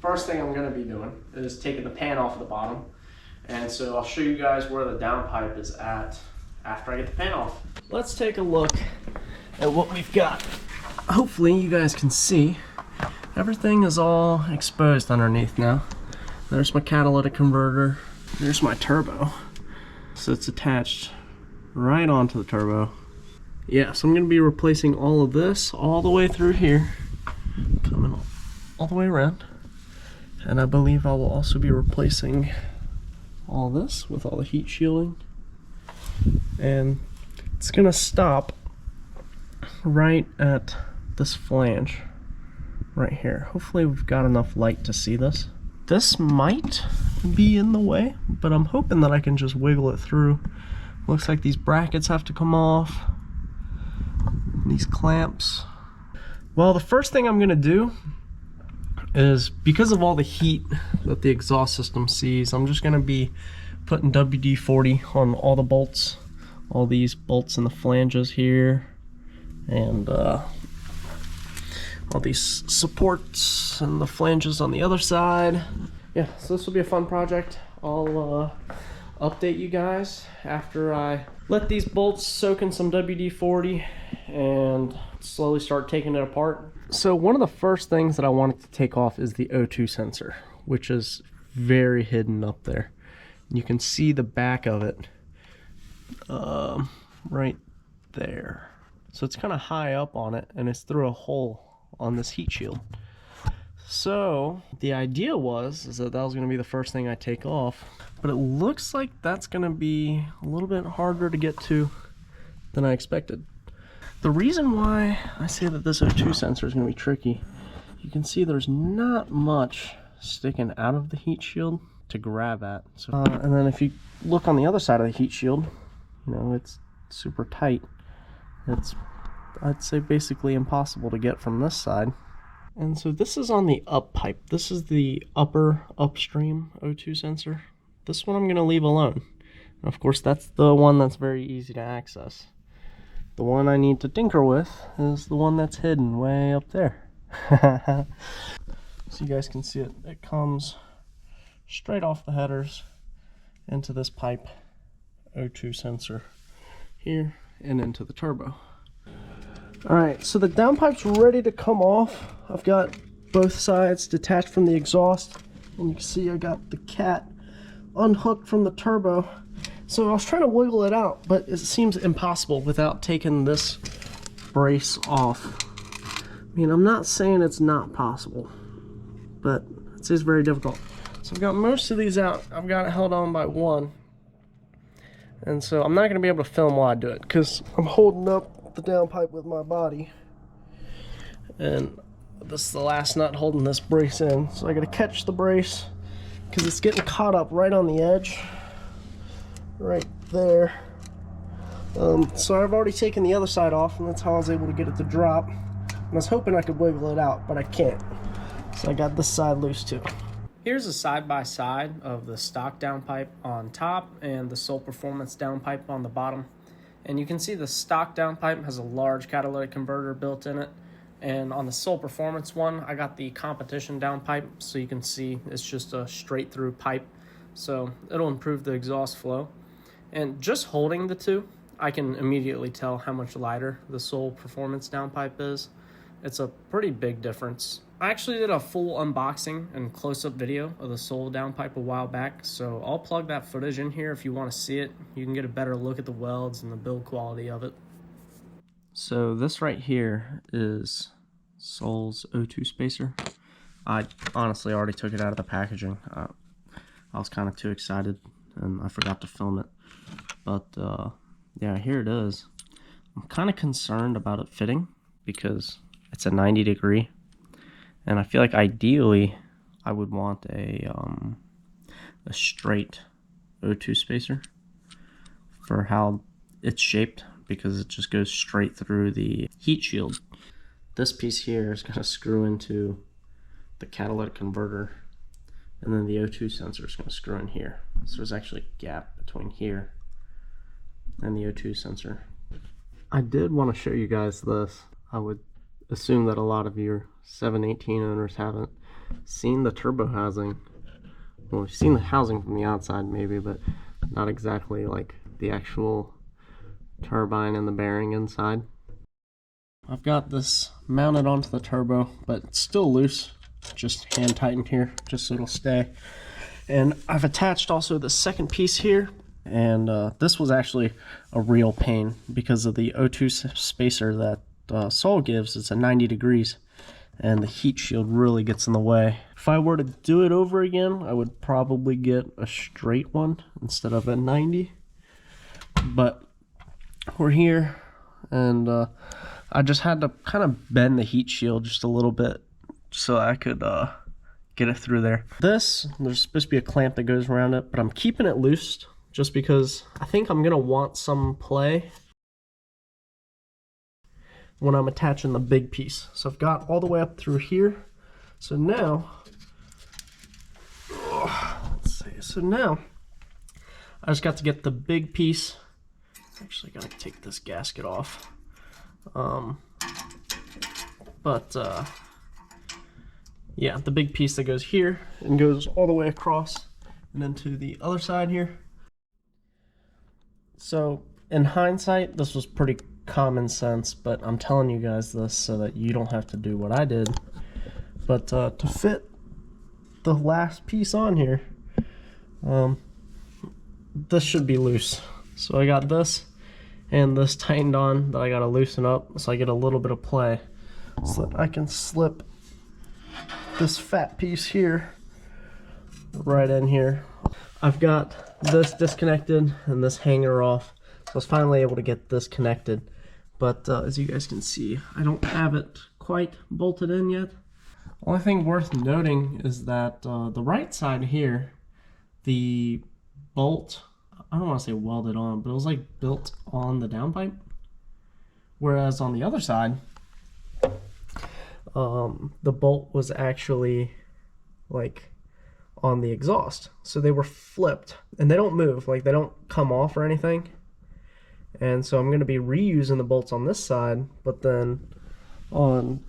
first thing I'm going to be doing is taking the pan off of the bottom. And so I'll show you guys where the downpipe is at after I get the pan off. Let's take a look at what we've got. Hopefully you guys can see everything is all exposed underneath now. There's my catalytic converter. There's my turbo. So it's attached right onto the turbo. Yeah, so I'm going to be replacing all of this all the way through here, coming all the way around. And I believe I will also be replacing all this with all the heat shielding. And it's going to stop right at this flange right here. Hopefully we've got enough light to see this. This might be in the way, but I'm hoping that I can just wiggle it through. Looks like these brackets have to come off. These clamps. Well, the first thing I'm gonna do is, because of all the heat that the exhaust system sees, I'm just gonna be putting WD-40 on all the bolts, all these bolts in the flanges here, and all these supports and the flanges on the other side. Yeah, so this will be a fun project. I'll update you guys after I let these bolts soak in some WD-40 and slowly start taking it apart. So one of the first things that I wanted to take off is the O2 sensor, which is very hidden up there. You can see the back of it right there. So it's kind of high up on it, and it's through a hole on this heat shield. So the idea was that was going to be the first thing I take off, but it looks like that's going to be a little bit harder to get to than I expected. The reason why I say that this O2 sensor is going to be tricky, you can see there's not much sticking out of the heat shield to grab at. So, and then if you look on the other side of the heat shield, you know, it's super tight. It's, I'd say, basically impossible to get from this side. And so this is on the up pipe. This is the upstream O2 sensor. This one I'm going to leave alone. And of course, that's the one that's very easy to access. The one I need to tinker with is the one that's hidden way up there. So you guys can see it. It comes straight off the headers into this pipe O2 sensor here and into the turbo. Alright, so the downpipe's ready to come off. I've got both sides detached from the exhaust, and you can see I got the cat unhooked from the turbo. So I was trying to wiggle it out, but it seems impossible without taking this brace off. I mean, I'm not saying it's not possible, but it is very difficult. So I've got most of these out. I've got it held on by one. And so I'm not going to be able to film while I do it, because I'm holding up the downpipe with my body, and this is the last nut holding this brace in, so I gotta catch the brace because it's getting caught up right on the edge right there. So I've already taken the other side off, and that's how I was able to get it to drop. And I was hoping I could wiggle it out, but I can't, so I got this side loose too. Here's a side-by-side of the stock downpipe on top and the Soul Performance downpipe on the bottom. And you can see the stock downpipe has a large catalytic converter built in it. And on the Soul Performance one, I got the competition downpipe, so you can see it's just a straight through pipe. So it'll improve the exhaust flow. And just holding the two, I can immediately tell how much lighter the Soul Performance downpipe is. It's a pretty big difference. I actually did a full unboxing and close-up video of the Soul downpipe a while back, so I'll plug that footage in here if you want to see it. You can get a better look at the welds and the build quality of it. So this right here is Soul's O2 spacer. I honestly already took it out of the packaging. I was kind of too excited and I forgot to film it. But yeah, here it is. I'm kind of concerned about it fitting because it's a 90 degree. And I feel like ideally I would want a straight O2 spacer for how it's shaped, because it just goes straight through the heat shield. This piece here is going to screw into the catalytic converter, and then the O2 sensor is going to screw in here. So there's actually a gap between here and the O2 sensor. I did want to show you guys this. I would assume that a lot of your 718 owners haven't, seen the turbo housing. Well, we've seen the housing from the outside maybe, but not exactly like the actual turbine and the bearing inside. I've got this mounted onto the turbo, but it's still loose. Just hand tightened here, just so it'll stay. And I've attached also the second piece here, and this was actually a real pain because of the O2 spacer that Soul gives. It's at 90 degrees, and the heat shield really gets in the way. If I were to do it over again, I would probably get a straight one instead of a 90. But we're here, and I just had to kind of bend the heat shield just a little bit so I could get it through there. There's supposed to be a clamp that goes around it, but I'm keeping it loose just because I think I'm gonna want some play when I'm attaching the big piece. So I've got all the way up through here. So now, let's see. So now I just got to get the big piece. Actually, gotta take this gasket off. Yeah, the big piece that goes here and goes all the way across and then to the other side here. So in hindsight, this was pretty common sense, but I'm telling you guys this so that you don't have to do what I did. But to fit the last piece on here, this should be loose. So I got this and this tightened on that I gotta loosen up so I get a little bit of play so that I can slip this fat piece here right in here. I've got this disconnected and this hanger off, so I was finally able to get this connected. But as you guys can see, I don't have it quite bolted in yet. Only thing worth noting is that the right side here, the bolt, I don't want to say welded on, but it was like built on the downpipe. Whereas on the other side, the bolt was actually like on the exhaust. So they were flipped and they don't move, like they don't come off or anything. And so I'm going to be reusing the bolts on this side, but then on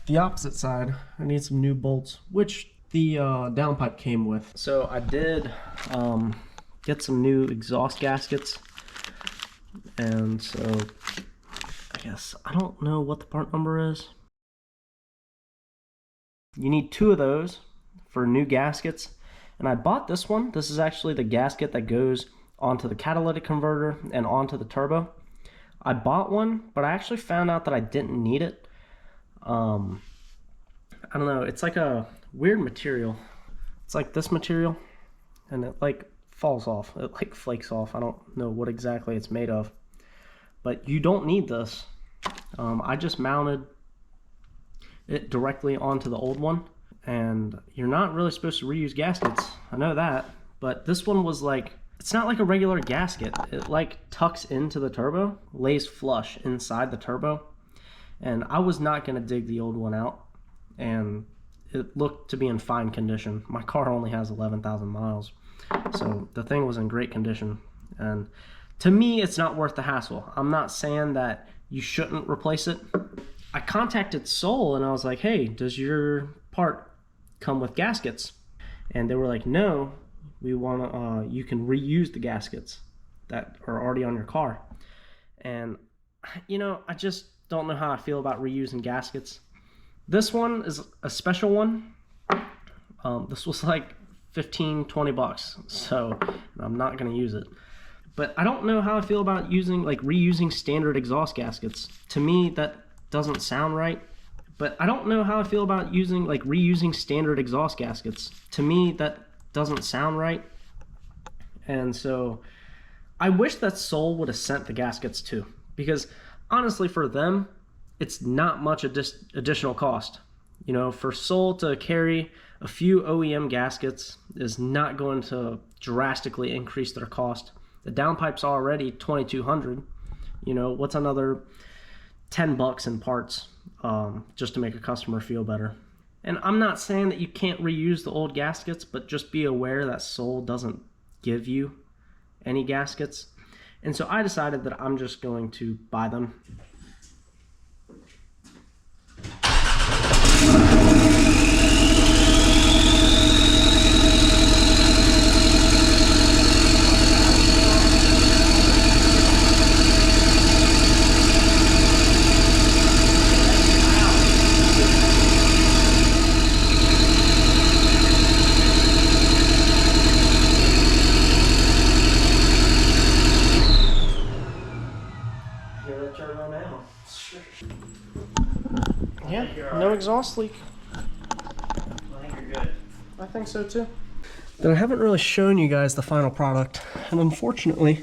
the opposite side, I need some new bolts, which the downpipe came with. So I did get some new exhaust gaskets, and so I guess I don't know what the part number is. You need 2 of those for new gaskets, and I bought this one. This is actually the gasket that goes onto the catalytic converter and onto the turbo. I bought one, but I actually found out that I didn't need it. I don't know, it's like a weird material. It's like this material, and it like falls off. It like flakes off. I don't know what exactly it's made of, but you don't need this. I just mounted it directly onto the old one, and you're not really supposed to reuse gaskets. I know that, but this one was like, it's not like a regular gasket. It like tucks into the turbo, lays flush inside the turbo, and I was not going to dig the old one out, and it looked to be in fine condition. My car only has 11,000 miles, so the thing was in great condition, and to me it's not worth the hassle. I'm not saying that you shouldn't replace it. I contacted Soul and I was like, hey, does your part come with gaskets? And they were like, no, we want you can reuse the gaskets that are already on your car. And you know, I just don't know how I feel about reusing gaskets. This one is a special one. This was like 15-20 bucks, so I'm not gonna use it. But I don't know how I feel about reusing standard exhaust gaskets. To me, that doesn't sound right. But I don't know how I feel about reusing standard exhaust gaskets. To me, that doesn't sound right. And so I wish that Soul would have sent the gaskets too, because honestly, for them, it's not much additional cost. You know, for Soul to carry a few OEM gaskets is not going to drastically increase their cost. The downpipe's already $2,200. You know, what's another 10 bucks in parts just to make a customer feel better? And I'm not saying that you can't reuse the old gaskets, but just be aware that Soul doesn't give you any gaskets. And so I decided that I'm just going to buy them. no exhaust leak. I think you're good. I think so too. Then I haven't really shown you guys the final product, and unfortunately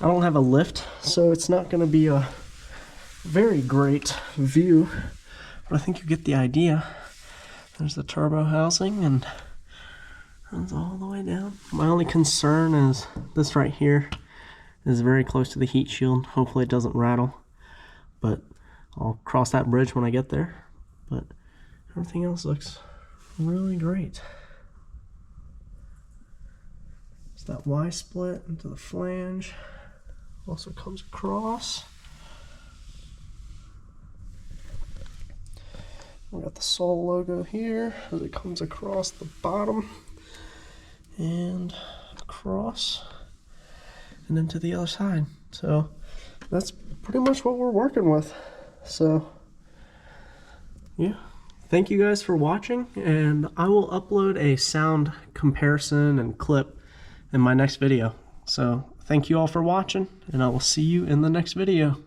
I don't have a lift, so it's not going to be a very great view, but I think you get the idea. There's the turbo housing and runs all the way down. My only concern is this right here is very close to the heat shield. Hopefully it doesn't rattle, but I'll cross that bridge when I get there. But everything else looks really great. It's that Y split into the flange. Also comes across. We got the Soul logo here as it comes across the bottom and across and into the other side. So that's pretty much what we're working with. So yeah, thank you guys for watching, and I will upload a sound comparison and clip in my next video. So thank you all for watching, and I will see you in the next video.